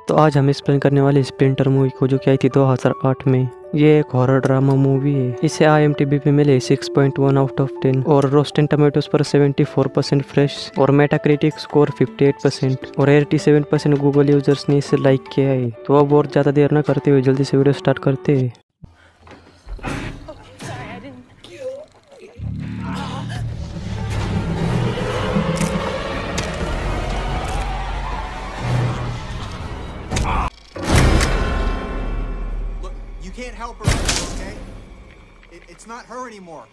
तो आज हम एक्सप्लेन करने वाले स्प्लिंटर मूवी को, जो कि आई थी 2008 में। ये एक हॉरर ड्रामा मूवी है। इसे IMDb पे मिले 6.1 आउट ऑफ 10 और रोस्टेन टमेटोज पर 74% फ्रेश और मेटाक्रिटिक स्कोर 58% और 87% गूगल यूजर्स ने इसे लाइक किया है। तो अब और ज़्यादा देर न करते हुए जल्दी से वीडियो स्टार्ट करते हैं। You can't help her, okay? It's not her anymore.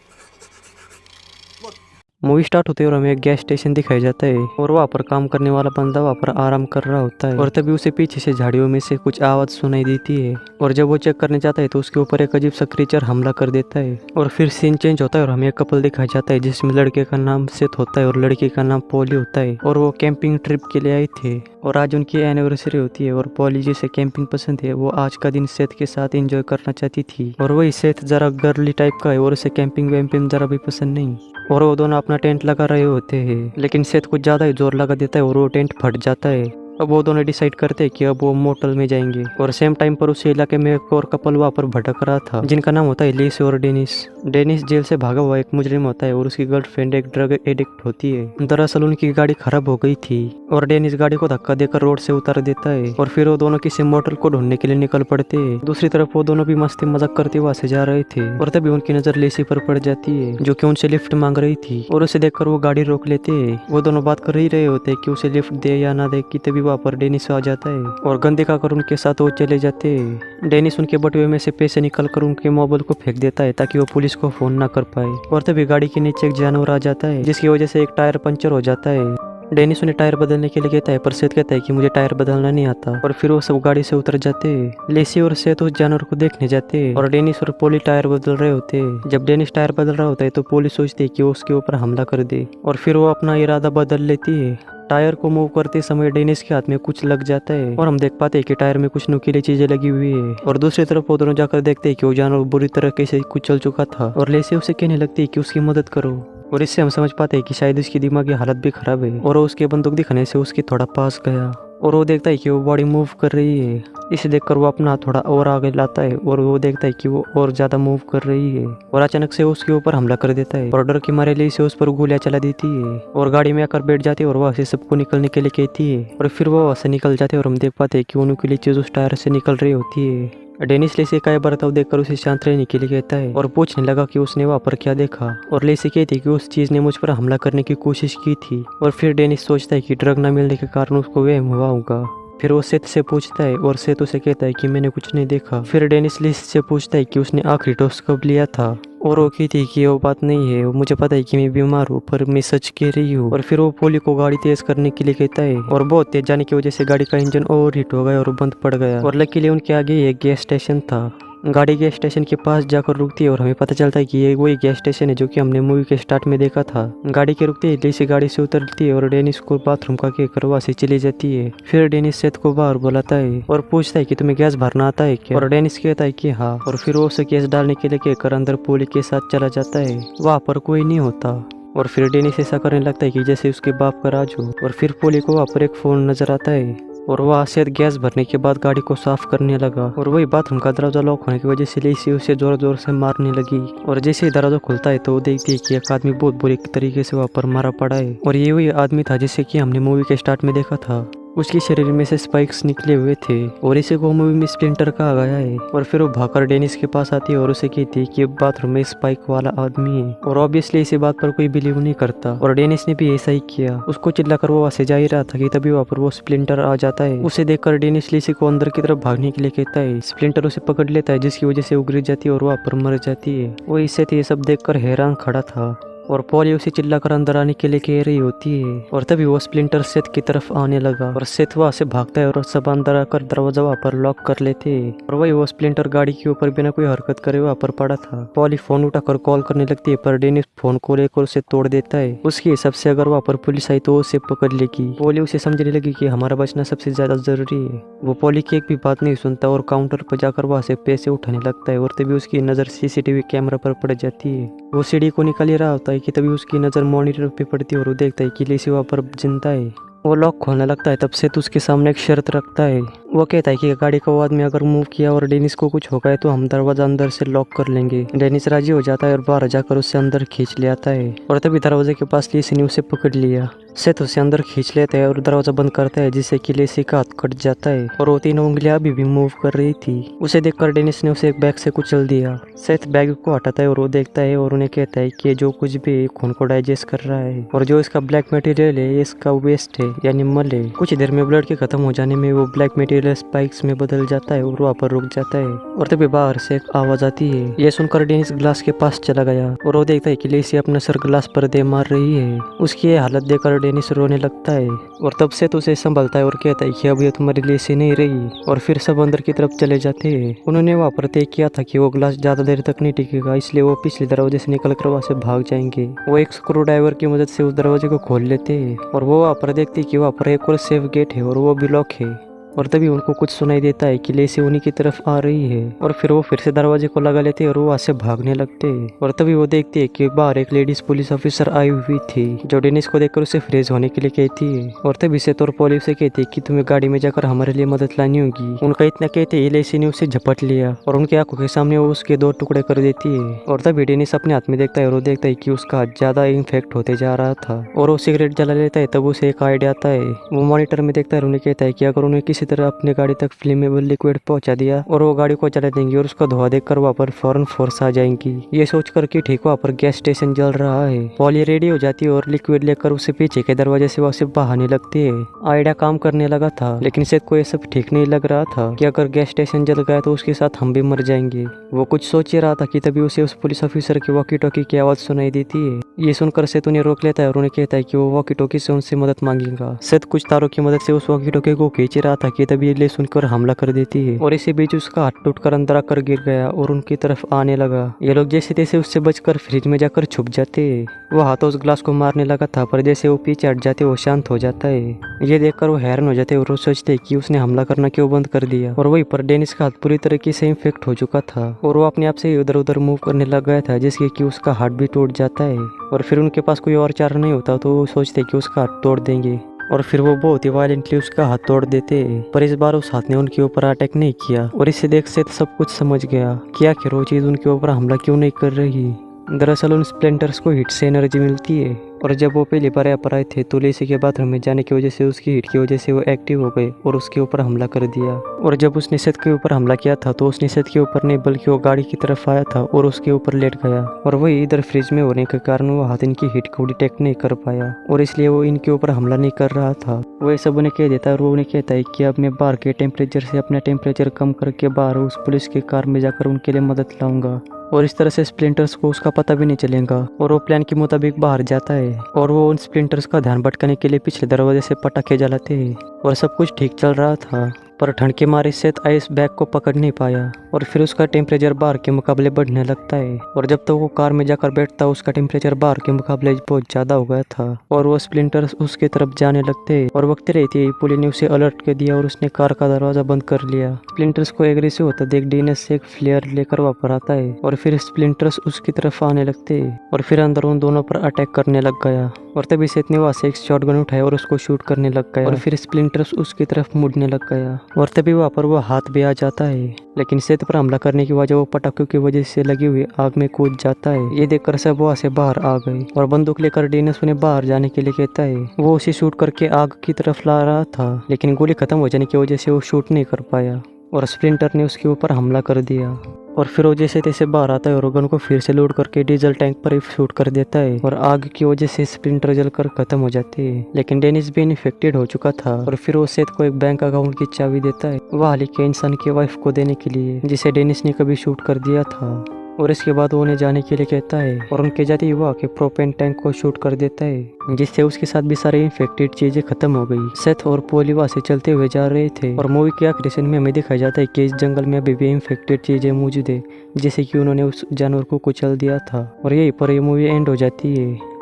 Look. Movie start होते और हमें एक गैस स्टेशन दिखाया जाता है और वहाँ पर काम करने वाला बंदा वहाँ पर आराम कर रहा होता है और तभी उसे पीछे से झाड़ियों में से कुछ आवाज सुनाई देती है और जब वो चेक करने जाता है तो उसके ऊपर एक अजीब सा क्रीचर हमला कर देता है। और फिर सीन चेंज होता है और हमें एक कपल दिखाया जाता है जिसमें लड़के का नाम सेथ होता है और लड़की का नाम पॉली होता है और वो कैंपिंग ट्रिप के लिए आए थे और आज उनकी एनिवर्सरी होती है और पॉली जिसे कैंपिंग पसंद है वो आज का दिन सेथ के साथ एंजॉय करना चाहती थी और वही सेथ जरा गर्ली टाइप का है और उसे कैंपिंग वैम्पिंग जरा भी पसंद नहीं और वो दोनों अपना टेंट लगा रहे होते हैं, लेकिन सेथ कुछ ज्यादा ही जोर लगा देता है और वो टेंट फट जाता है। अब वो दोनों डिसाइड करते हैं कि अब वो मोटल में जाएंगे और सेम टाइम पर उस इलाके में एक और कपल वहाँ पर भटक रहा था जिनका नाम होता है लिस और डेनिस। डेनिस जेल से भागा हुआ एक मुजरिम होता है और उसकी गर्लफ्रेंड एक ड्रग एडिक्ट होती है। दरअसल उनकी गाड़ी खराब हो गई थी और डेनिस गाड़ी को धक्का देकर रोड से उतार देता है और फिर वो दोनों किसी मोटल को ढूंढने के लिए निकल पड़ते हैं। दूसरी तरफ वो दोनों भी मस्ती मजाक करते वहाँ से जा रहे थे और तभी उनकी नजर लेसी पर पड़ जाती है जो कि उनसे लिफ्ट मांग रही थी और उसे देखकर वो गाड़ी रोक लेते हैं। वो दोनों बात कर ही रहे होते कि उसे लिफ्ट दे या ना दे कि तभी वहाँ पर डेनिस आ जाता है और गन दिखाकर उनके साथ वो चले जाते हैं। डेनिस उनके बटुए में से पैसे निकालकर उनके मोबाइल को फेंक देता है ताकि वो पुलिस को फोन ना कर पाए और तभी गाड़ी के नीचे एक जानवर आ जाता है जिसकी वजह से एक टायर पंचर हो जाता है। डेनिस उन्हें टायर बदलने के लिए कहता है पर सेथ कहता है कि मुझे टायर बदलना नहीं आता और फिर वो सब गाड़ी से उतर जाते हैं। लेसी और सेथ उस जानवर को देखने जाते हैं और डेनिस और पोली टायर बदल रहे होते हैं। जब डेनिस टायर बदल रहा होता है तो पोली सोचती है कि वो उसके ऊपर हमला कर दे और फिर वो अपना इरादा बदल लेती है। टायर को मूव करते समय डेनिस के हाथ में कुछ लग जाता है और हम देख पाते हैं कि टायर में कुछ नुकीली चीजें लगी हुई है और दूसरी तरफ वो दोनों जाकर देखते हैं कि वो जानवर बुरी तरीके से कुचल चुका था और लेसी उसे कहने लगती है कि उसकी मदद करो और इससे हम समझ पाते हैं कि शायद उसकी दिमागी हालत भी खराब है और वो उसके बंदूक दिखाने से उसके थोड़ा पास गया और वो देखता है कि वो बॉडी मूव कर रही है। इसे देखकर वो अपना थोड़ा और आगे लाता है और वो देखता है कि वो और ज्यादा मूव कर रही है और अचानक से उसके ऊपर हमला कर देता है और डर के मारे लिए उस पर गोलियां चला देती है और गाड़ी में आकर बैठ जाती है और वहाँ से सबको निकलने के लिए कहती है और फिर वो वहाँ से निकल जाते हैं और हम देख पाते हैं कि उन के लिए चीज उस टायर से निकल रही होती है। डेनिस लेसी का बर्ताव देखकर उसे शांत रहने के लिए कहता है और पूछने लगा कि उसने वहाँ पर क्या देखा और लेसी कहती है कि उस चीज ने मुझ पर हमला करने की कोशिश की थी और फिर डेनिस सोचता है कि ड्रग न मिलने के कारण उसको वहम हुआ होगा। फिर वो सेथ से पूछता है और सेथ उसे कहता है कि मैंने कुछ नहीं देखा। फिर डेनिस लिस से पूछता है कि उसने आखिरी डोज कब लिया था और वो कहती है कि वो बात नहीं है, मुझे पता है कि मैं बीमार हूँ पर मैं सच कह रही हूँ। और फिर वो पोली को गाड़ी तेज करने के लिए कहता है और बहुत तेज जाने की वजह से गाड़ी का इंजन ओवर हीट हो गया और बंद पड़ गया और लकीली उनके आगे एक गैस स्टेशन था। गाड़ी गैस स्टेशन के पास जाकर रुकती है और हमें पता चलता है कि ये वही गैस स्टेशन है जो कि हमने मूवी के स्टार्ट में देखा था। गाड़ी के रुकते ही लेसी गाड़ी से उतरती है और डेनिस को बाथरूम का के करवा से चली जाती है। फिर डेनिस सेथ को बाहर बुलाता है और पूछता है कि तुम्हें गैस भरना आता है क्या और डेनिस कहता है कि हाँ और फिर वो उसे गैस डालने के लिए कहकर अंदर पोली के साथ चला जाता है। वहाँ पर कोई नहीं होता और फिर डेनिस ऐसा करने लगता है कि जैसे उसके बाप का राज हो और फिर पोली को वहाँ पर एक फोन नजर आता है और वह सेथ गैस भरने के बाद गाड़ी को साफ करने लगा और वही बाथरूम का दरवाजा लॉक होने की वजह से लेसी उसे जोर जोर से मारने लगी और जैसे ही दरवाजा खुलता है तो वो देखती है कि एक आदमी बहुत बुरी तरीके से वहाँ पर मारा पड़ा है और ये वही आदमी था जिसे कि हमने मूवी के स्टार्ट में देखा था। उसके शरीर में से स्पाइक्स निकले हुए थे और इसे को मूवी में स्प्लिंटर कहा गया है। और फिर वो भागकर डेनिस के पास आती है और उसे कहती है कि बाथरूम में स्पाइक वाला आदमी है और ऑब्वियसली इसी बात पर कोई बिलीव नहीं करता और डेनिस ने भी ऐसा ही किया। उसको चिल्लाकर वो वहाँ से जा ही रहा था कि तभी वहाँ पर वो स्प्लिंटर आ जाता है। उसे देखकर डेनिस लेसी को अंदर की तरफ भागने के लिए कहता है। स्प्लिंटर उसे पकड़ लेता है जिसकी वजह से वो गिर जाती है और वहाँ पर मर जाती है। वो इससे ये सब देखकर हैरान खड़ा था और पॉली उसे चिल्लाकर अंदर आने के लिए कह रही होती है और तभी वो स्प्लिंटर सेथ की तरफ आने लगा और सेथ वहाँ से भागता है और सब अंदर आकर दरवाजा वहाँ पर लॉक कर लेते हैं और वही वो स्प्लिंटर गाड़ी के ऊपर बिना कोई हरकत करे वहाँ पर पड़ा था। पॉली फोन उठाकर कॉल करने लगती है पर डेनिस फोन को लेकर उसे तोड़ देता है। उसके हिसाब से अगर वहाँ पर पुलिस आई तो उसे पकड़ लेगी। पॉली उसे समझने लगी कि हमारा बचना सबसे ज्यादा जरूरी है। वो पॉली की एक भी बात नहीं सुनता और काउंटर पर जाकर वहाँ से पैसे उठाने लगता है और तभी उसकी नजर CCTV कैमरा पर पड़ जाती है। वो सीढ़ी को निकाल ही रहा होता है कि तभी उसकी नज़र मॉनिटर पे पड़ती है और वो देखता है कि लेसी वहाँ पर जिंदा है। वो लॉक खोलने लगता है तब सेथ उसके सामने एक शर्त रखता है। वो कहता है कि गाड़ी को आदमी अगर मूव किया और डेनिस को कुछ हो गया तो हम दरवाजा अंदर से लॉक कर लेंगे। डेनिस राजी हो जाता है और बाहर जाकर उसे अंदर खींच ले आता है और तभी दरवाजे के पास लेसी ने उसे पकड़ लिया। सेथ उसे अंदर खींच लेता है और दरवाजा बंद करता है, जिससे कि लेसी का हाथ कट जाता है और वो तीनों उंगलियां अभी भी मूव कर रही थी। उसे देखकर डेनिस ने उसे एक बैग से कुचल दिया। सेथ बैग को हटाता है और वो देखता है और उन्हें कहता है कि जो कुछ भी खून को डाइजेस्ट कर रहा है और जो इसका ब्लैक मटेरियल है इसका वेस्ट है यानी मल है। कुछ देर में ब्लड के खत्म हो जाने में वो ब्लैक मटेरियल स्पाइक्स में बदल जाता है और वहाँ पर रुक जाता है और तभी बाहर से एक आवाज आती है। ये सुनकर डेनिस ग्लास के पास चला गया और वो देखता है कि लेसी अपना सर ग्लास पर दे मार रही है। उसकी ये हालत देखकर डेनिस रोने लगता है और तब से तो उसे संभलता है और कहता है कि अब ये तुम्हारी लेसी नहीं रही और फिर सब अंदर की तरफ चले जाते हैं। उन्होंने वहाँ पर तय किया था कि वो ग्लास ज्यादा देर तक नहीं टिकेगा, इसलिए वो पिछले दरवाजे से निकलकर वहाँ से भाग जाएंगे। वो एक स्क्रू ड्राइवर की मदद से उस दरवाजे को खोल लेते हैं और वो वहाँ पर देखते हैं कि वहाँ पर एक और सेफ गेट है और वो भी लॉक है और तभी उनको कुछ सुनाई देता है कि लेसी उन्हीं की तरफ आ रही है और फिर वो फिर से दरवाजे को लगा लेते और वो वहाँ से भागने लगते और तभी वो देखते हैं कि बाहर एक लेडीज पुलिस ऑफिसर आई हुई थी जो डेनिस को देखकर उसे फ्रीज होने के लिए कहती है और तभी से तो पुलिस से कहती है कि तुम्हें गाड़ी में जाकर हमारे लिए मदद लानी होगी। उनका इतना कहते ही लेसी ने उसे झपट लिया और उनकी आंखों के सामने वो उसके 2 टुकड़े कर देती है और तभी डेनिस अपने हाथ में देखता है और वो देखता है कि उसका हाथ ज्यादा इन्फेक्ट होते जा रहा था और वो सिगरेट जला लेता है। तब उसे एक आइडिया आता है। वो मॉनिटर में देखता है और उन्हें कहता है कि अगर उन्हें किसी तरह अपनी गाड़ी तक फ्लेमेबल लिक्विड पहुंचा दिया और वो गाड़ी को चला देंगे और उसका धुआं देखकर वहाँ पर फौरन फोर्स आ जाएंगी। ये सोचकर कि ठीक वहाँ पर गैस स्टेशन जल रहा है। पॉली रेडी हो जाती है और लिक्विड लेकर उसे पीछे के दरवाजे से वहाँ से बहाने लगती है। आइडिया काम करने लगा था लेकिन सेथ को ये सब ठीक नहीं लग रहा था कि अगर गैस स्टेशन जल गया तो उसके साथ हम भी मर जाएंगे। वो कुछ सोच ही रहा था कि तभी उसे उस पुलिस ऑफिसर की वॉकी टॉकी की आवाज सुनाई देती है। ये सुनकर सेथ उन्हें रोक लेता है और उन्हें कहता है कि वो वॉकी टॉकी से उनसे मदद मांगेगा। सेथ कुछ तारों की मदद से उस वॉकी टॉकी को खींच रहा था कि तभी ये सुनकर हमला कर देती है और इसी बीच उसका हाथ टूटकर अंदर आकर गिर गया और उनकी तरफ आने लगा। ये लोग जैसे तैसे उससे बचकर फ्रिज में जाकर छुप जाते हैं। वो हाथों उस ग्लास को मारने लगा था पर जैसे वो पीछे हट जाते वो शांत हो जाता है। ये देखकर वो हैरान हो जाते और वो सोचते कि उसने हमला करना क्यों बंद कर दिया और वहीं पर डेनिस का हाथ पूरी तरीके से इन्फेक्ट हो चुका था और वो अपने आप से इधर उधर मूव करने लग गया था जिससे कि उसका हाथ भी टूट जाता है और फिर उनके पास कोई और चारा नहीं होता तो वो सोचते कि उसका हाथ तोड़ देंगे और फिर वो बहुत ही वायलेंटली उसका हाथ तोड़ देते पर इस बार उस हाथ ने उनके ऊपर अटैक नहीं किया और इसे देख से सब कुछ समझ गया कि आखिर वो चीज उनके ऊपर हमला क्यों नहीं कर रही। दरअसल उन स्प्लिंटर्स को हीट से एनर्जी मिलती है और जब वो पहली बार यहाँ पर आए थे तो लेसी के बाथरूम में जाने की वजह से उसकी हीट की वजह से वो एक्टिव हो गए और उसके ऊपर हमला कर दिया। और जब उसने सेथ के ऊपर हमला किया था तो उसने सेथ के ऊपर नहीं बल्कि वो गाड़ी की तरफ आया था और उसके ऊपर लेट गया और वही इधर फ्रिज में होने के कारण वो हाथ इनकी हीट को डिटेक्ट नहीं कर पाया और इसलिए वो इनके ऊपर हमला नहीं कर रहा था। वो ये सब उन्हें कह देता है और वो उन्हें कहता है कि अब मैं बाहर के टेम्परेचर से अपना टेम्परेचर कम करके बाहर उस पुलिस की कार में जाकर उनके लिए मदद लाऊंगा और इस तरह से स्प्लिंटर्स को उसका पता भी नहीं चलेगा और वो प्लान के मुताबिक बाहर जाता है और वो उन स्प्लिंटर्स का ध्यान भटकाने के लिए पिछले दरवाजे से पटाखे जलाते हैं और सब कुछ ठीक चल रहा था पर ठंड के मारे सेथ आइस बैग को पकड़ नहीं पाया और फिर उसका टेम्परेचर बाहर के मुकाबले बढ़ने लगता है और जब तक वो कार में जाकर बैठता उसका टेम्परेचर बाहर के मुकाबले बहुत ज्यादा हो गया था और वो स्प्लिंटर्स उसके तरफ जाने लगते और वक्त रहती पुलिस ने उसे अलर्ट कर दिया और उसने कार का दरवाजा बंद कर लिया। स्प्लिंटर्स को एग्रेसिव होता देख डेनिस एक फ्लेयर लेकर वापस आता है और फिर स्प्लिंटर्स उसकी तरफ आने लगते और फिर अंदर उन दोनों पर अटैक करने लग गया और तभी सेथ ने वहाँ से एक शॉटगन उठाया और उसको शूट करने लग गया और फिर स्प्लिंटर्स उसकी तरफ मुड़ने लग गया और तभी वहाँ पर वो हाथ भी आ जाता है लेकिन सेथ पर हमला करने की वजह वो पटाखों की वजह से लगी हुई आग में कूद जाता है। ये देखकर सब वहाँ से बाहर आ गए और बंदूक लेकर डेनिस उन्हें बाहर जाने के लिए कहता है। वो उसे शूट करके आग की तरफ ला रहा था लेकिन गोली खत्म हो जाने की वजह से वो शूट नहीं कर पाया और स्प्लिंटर ने उसके ऊपर हमला कर दिया और फिर वो जैसे तैसे बाहर आता है और गन को फिर से लोड करके डीजल टैंक पर ही शूट कर देता है और आग की वजह से स्प्लिंटर जलकर खत्म हो जाती है लेकिन डेनिस भी इन्फेक्टेड हो चुका था और फिर वो सेथ को एक बैंक अकाउंट की चाबी देता है वह हाल के इंसान की वाइफ को देने के लिए जिसे डेनिस ने कभी शूट कर दिया था और इसके बाद वो उन्हें जाने के लिए कहता है और उनके जाते ही वो आके प्रोपेन टैंक को शूट कर देता है जिससे उसके साथ भी सारी इन्फेक्टेड चीजें खत्म हो गई। सेथ और पोली वहाँ से चलते हुए जा रहे थे और मूवी के आखिरी सीन में हमें दिखाया जाता है कि इस जंगल में अभी भी इन्फेक्टेड चीजें मौजूद है जैसे कि उन्होंने उस जानवर को कुचल दिया था और यहीं पर ये मूवी एंड हो जाती है।